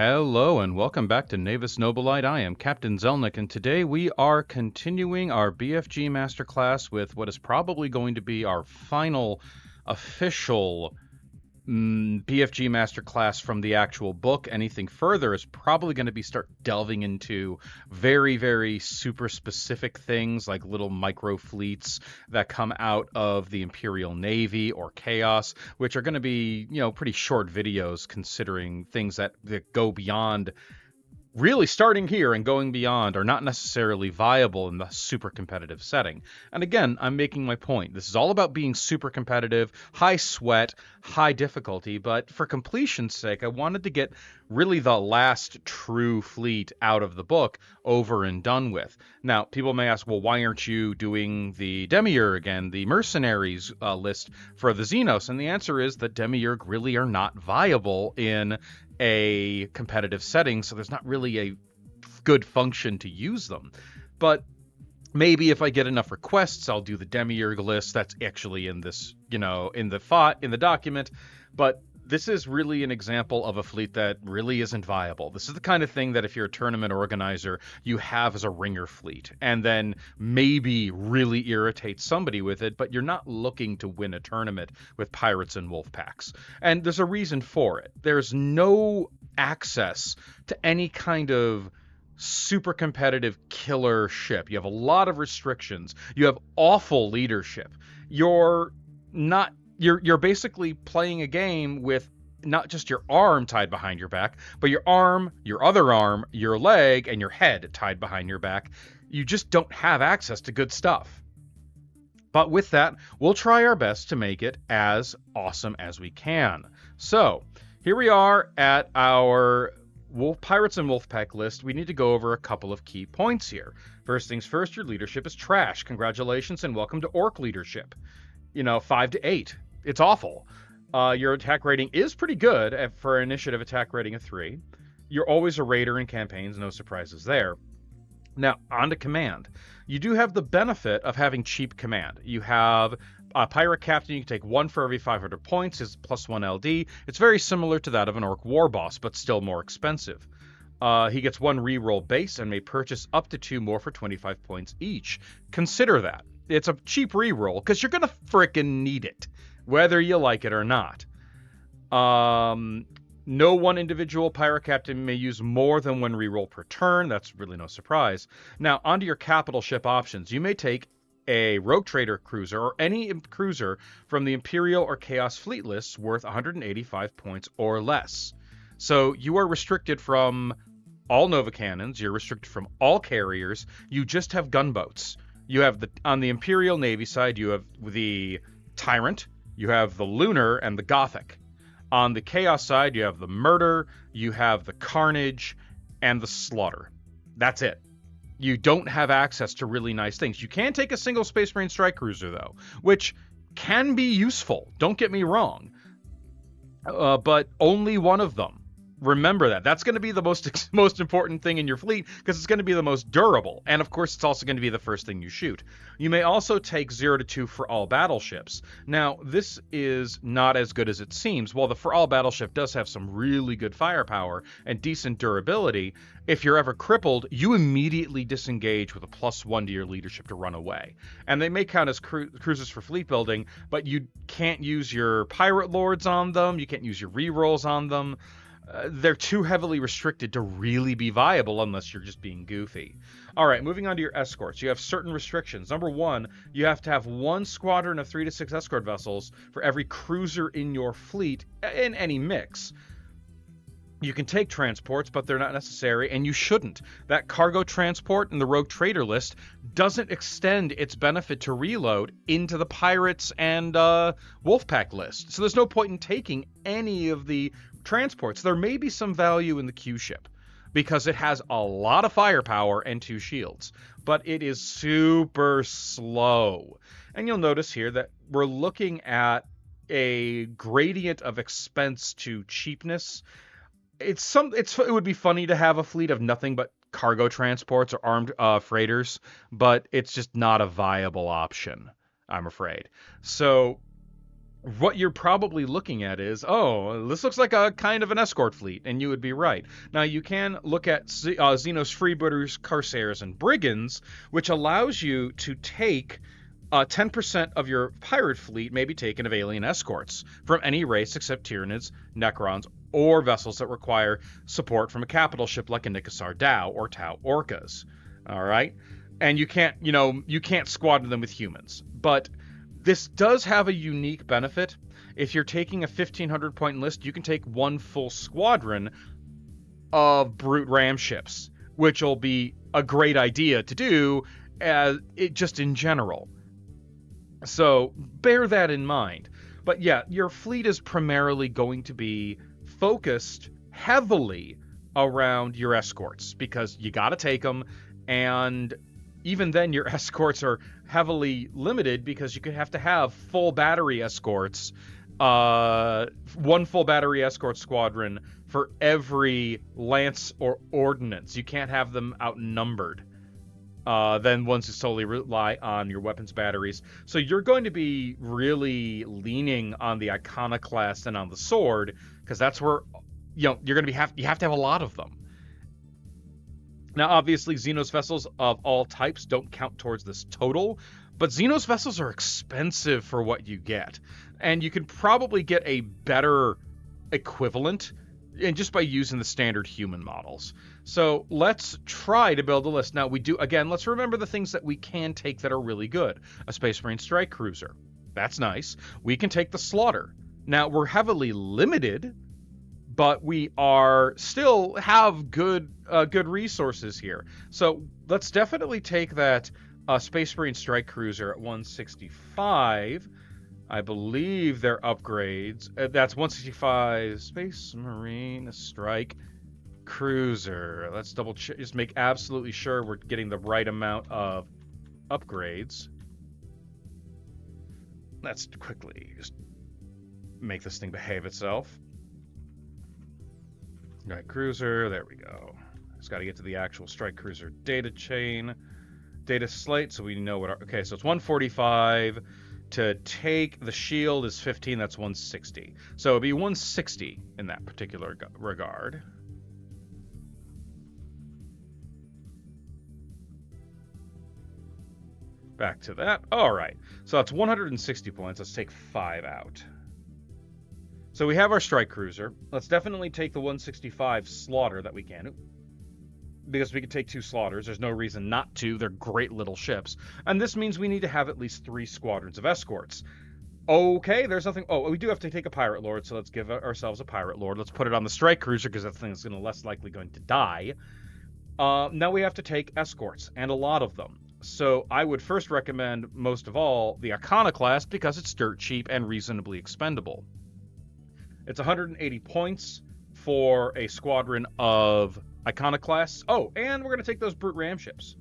Hello and welcome back to Navis Nobilite. I am Captain Zelnick, and today we are continuing our BFG Masterclass with what is probably going to be our final official BFG Masterclass from the actual book. Anything further is probably going to be start delving into very, very super specific things like little micro fleets that come out of the Imperial Navy or Chaos, which are going to be, pretty short videos considering things that go beyond. Really starting here and going beyond are not necessarily viable in the super competitive setting. And again, I'm making my point. This is all about being super competitive, high sweat, high difficulty, but for completion's sake, I wanted to get really the last true fleet out of the book over and done with. Now, people may ask, well, why aren't you doing the Demiurge again, the mercenaries list for the Xenos? And the answer is that Demiurge really are not viable in a competitive setting, so there's not really a good function to use them. But maybe if I get enough requests, I'll do the Demiurge list. That's actually in this, in the document. But this is really an example of a fleet that really isn't viable. This is the kind of thing that if you're a tournament organizer, you have as a ringer fleet, and then maybe really irritate somebody with it, but you're not looking to win a tournament with pirates and Wolfpacks. And there's a reason for it. There's no access to any kind of super competitive killer ship. You have a lot of restrictions. You have awful leadership. You're basically playing a game with not just your arm tied behind your back, but your arm, your other arm, your leg, and your head tied behind your back. You just don't have access to good stuff. But with that, we'll try our best to make it as awesome as we can. So here we are at our Pirates and Wolfpack list. We need to go over a couple of key points here. First things first, your leadership is trash. Congratulations and welcome to Orc leadership. 5 to 8. It's awful. Your attack rating is pretty good for an initiative attack rating of 3. You're always a raider in campaigns, no surprises there. Now, on to command. You do have the benefit of having cheap command. You have a pirate captain. You can take 1 for every 500 points. It's plus 1 LD. It's very similar to that of an orc war boss, but still more expensive. He gets 1 reroll base and may purchase up to 2 more for 25 points each. Consider that. It's a cheap reroll because you're going to frickin' need it, whether you like it or not. No one individual pirate captain may use more than 1 reroll per turn. That's really no surprise. Now, onto your capital ship options. You may take a Rogue Trader cruiser or any cruiser from the Imperial or Chaos fleet lists worth 185 points or less. So you are restricted from all Nova cannons. You're restricted from all carriers. You just have gunboats. You have on the Imperial Navy side, you have the Tyrant, you have the Lunar, and the Gothic. On the Chaos side, you have the Murder, you have the Carnage, and the Slaughter. That's it. You don't have access to really nice things. You can take a single Space Marine Strike Cruiser, though, which can be useful. Don't get me wrong. But only one of them. Remember that. That's going to be the most important thing in your fleet because it's going to be the most durable. And of course, it's also going to be the first thing you shoot. You may also take 0 to 2 for all battleships. Now, this is not as good as it seems. While the for all battleship does have some really good firepower and decent durability, if you're ever crippled, you immediately disengage with a +1 to your leadership to run away. And they may count as cruisers for fleet building, but you can't use your pirate lords on them. You can't use your rerolls on them. They're too heavily restricted to really be viable unless you're just being goofy. All right, moving on to your escorts. You have certain restrictions. Number 1, you have to have 1 squadron of 3 to 6 escort vessels for every cruiser in your fleet in any mix. You can take transports, but they're not necessary, and you shouldn't. That cargo transport in the Rogue Trader list doesn't extend its benefit to reload into the Pirates and Wolfpack list. So there's no point in taking any of the transports. There may be some value in the Q ship because it has a lot of firepower and 2 shields, but it is super slow. And you'll notice here that we're looking at a gradient of expense to cheapness. It would be funny to have a fleet of nothing but cargo transports or armed freighters, but it's just not a viable option, I'm afraid. So what you're probably looking at is, oh, this looks like a kind of an escort fleet, and you would be right. Now, you can look at Xenos freebooters, corsairs, and brigands, which allows you to take 10% of your pirate fleet may be taken of alien escorts from any race except Tyranids, Necrons, or vessels that require support from a capital ship like a Nikasar Dao or Tau Orcas. All right? And you can't squander them with humans. But this does have a unique benefit. If you're taking a 1,500 point list, you can take one full squadron of brute ram ships, which will be a great idea to do just in general. So bear that in mind. But yeah, your fleet is primarily going to be focused heavily around your escorts because you got to take them, and even then your escorts are heavily limited because you could have to have full battery escorts, one full battery escort squadron for every lance or ordnance. You can't have them outnumbered. Then ones who solely rely on your weapons batteries. So you're going to be really leaning on the iconoclast and on the sword, because that's where you're going to you have to have a lot of them. Now, obviously, Xenos vessels of all types don't count towards this total, but Xenos vessels are expensive for what you get, and you can probably get a better equivalent and just by using the standard human models. So let's try to build a list. Now, let's remember the things that we can take that are really good. A Space Marine strike cruiser. That's nice. We can take the Slaughter. Now, we're heavily limited, but we are still have good resources here. So let's definitely take that Space Marine strike cruiser at 165. I believe their upgrades. That's 165 Space Marine strike cruiser. Let's double check. Just make absolutely sure we're getting the right amount of upgrades. Let's quickly just make this thing behave itself. All right, cruiser. There we go. Just got to get to the actual strike cruiser data chain, data slate, so we know what. Okay, so it's 145. To take the shield is 15. That's 160. So it'd be 160 in that particular regard. Back to that. All right. So that's 160 points. Let's take 5 out. So we have our strike cruiser. Let's definitely take the 165 slaughter that we can. Because we could take 2 slaughters. There's no reason not to. They're great little ships. And this means we need to have at least 3 squadrons of escorts. Okay, there's nothing. Oh, we do have to take a pirate lord, so let's give ourselves a pirate lord. Let's put it on the strike cruiser because that thing is less likely going to die. Now we have to take escorts, and a lot of them. So I would first recommend, most of all, the iconoclast because it's dirt cheap and reasonably expendable. It's 180 points for a squadron of iconoclasts. Oh, and we're going to take those brute ram ships.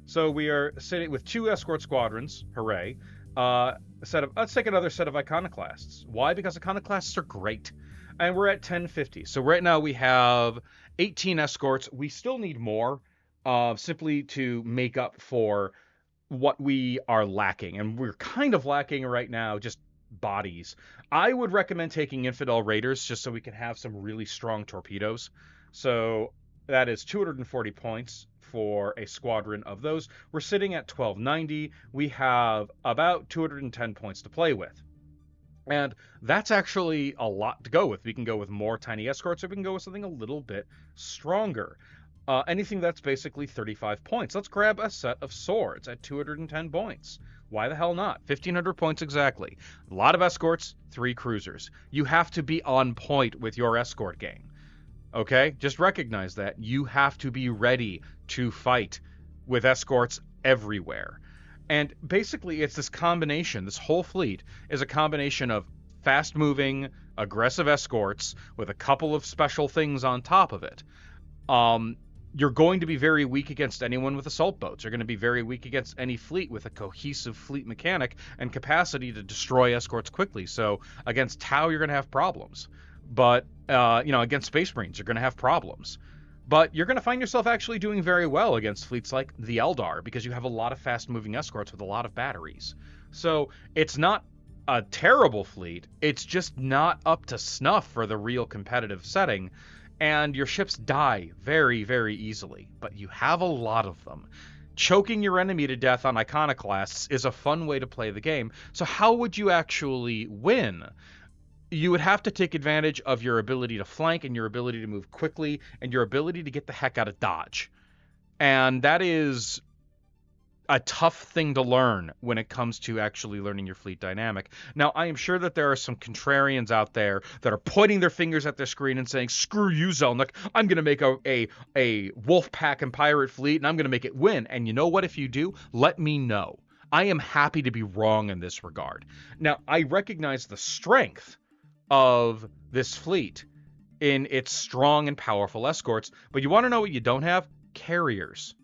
So we are sitting with 2 escort squadrons. Hooray. Let's take another set of iconoclasts. Why? Because iconoclasts are great. And we're at 1050. So right now we have 18 escorts. We still need more, simply to make up for what we are lacking. And we're kind of lacking right now just bodies. I would recommend taking Infidel Raiders just so we can have some really strong torpedoes. So that is 240 points for a squadron of those. We're sitting at 1290. We have about 210 points to play with. And that's actually a lot to go with. We can go with more tiny escorts, or we can go with something a little bit stronger. Anything that's basically 35 points. Let's grab a set of swords at 210 points. Why the hell not? 1,500 points exactly. A lot of escorts, 3 cruisers. You have to be on point with your escort game. Okay? Just recognize that. You have to be ready to fight with escorts everywhere. And basically, it's this combination. This whole fleet is a combination of fast-moving, aggressive escorts with a couple of special things on top of it. You're going to be very weak against anyone with assault boats. You're going to be very weak against any fleet with a cohesive fleet mechanic and capacity to destroy escorts quickly. So against Tau, you're going to have problems. But, against Space Marines, you're going to have problems. But you're going to find yourself actually doing very well against fleets like the Eldar because you have a lot of fast-moving escorts with a lot of batteries. So it's not a terrible fleet. It's just not up to snuff for the real competitive setting, and your ships die very, very easily, but you have a lot of them. Choking your enemy to death on iconoclasts is a fun way to play the game. So how would you actually win? You would have to take advantage of your ability to flank and your ability to move quickly and your ability to get the heck out of dodge. And that is a tough thing to learn when it comes to actually learning your fleet dynamic. Now, I am sure that there are some contrarians out there that are pointing their fingers at their screen and saying, screw you, Zelnick, I'm going to make a Wolfpack and pirate fleet, and I'm going to make it win. And you know what? If you do, let me know. I am happy to be wrong in this regard. Now, I recognize the strength of this fleet in its strong and powerful escorts, but you want to know what you don't have? Carriers.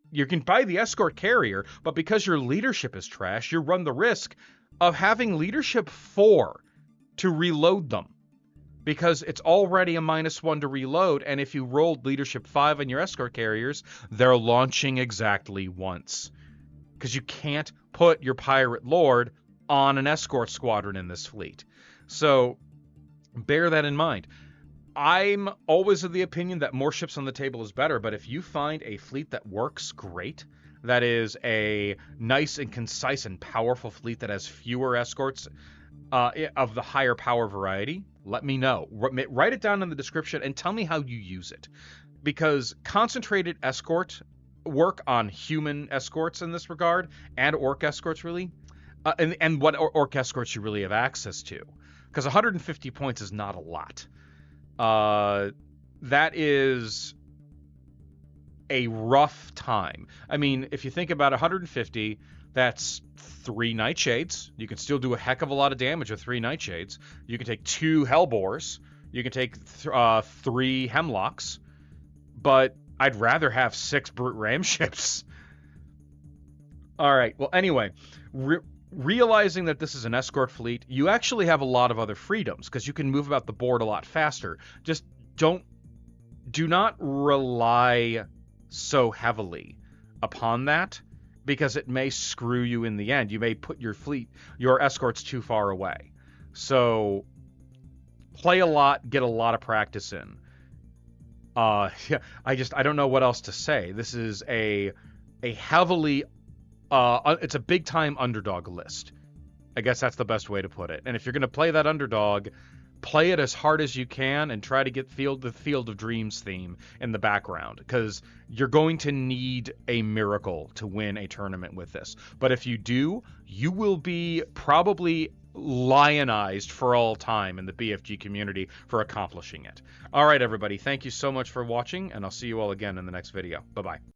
You can buy the escort carrier, but because your leadership is trash, you run the risk of having leadership 4 to reload them, because it's already a -1 to reload, and if you rolled leadership 5 on your escort carriers, they're launching exactly once, because you can't put your pirate lord on an escort squadron in this fleet. So bear that in mind. I'm always of the opinion that more ships on the table is better, but if you find a fleet that works great, that is a nice and concise and powerful fleet that has fewer escorts of the higher power variety, let me know. Write it down in the description and tell me how you use it. Because concentrated escort work on human escorts in this regard, and orc escorts really, and what orc escorts you really have access to. Because 150 points is not a lot. That is a rough time. I mean, if you think about 150, that's 3 Nightshades. You can still do a heck of a lot of damage with 3 Nightshades. You can take 2 Hellbores. You can take 3 Hemlocks. But I'd rather have 6 Brute Ram ships. All right. Well, anyway, realizing that this is an escort fleet, you actually have a lot of other freedoms because you can move about the board a lot faster. Just do not rely so heavily upon that, because it may screw you in the end. You may put your escorts too far away. So play a lot, get a lot of practice in. I don't know what else to say. This is a heavily it's a big time underdog list. I guess that's the best way to put it. And if you're going to play that underdog, play it as hard as you can and try to get the Field of Dreams theme in the background, because you're going to need a miracle to win a tournament with this. But if you do, you will be probably lionized for all time in the BFG community for accomplishing it. All right, everybody. Thank you so much for watching, and I'll see you all again in the next video. Bye-bye.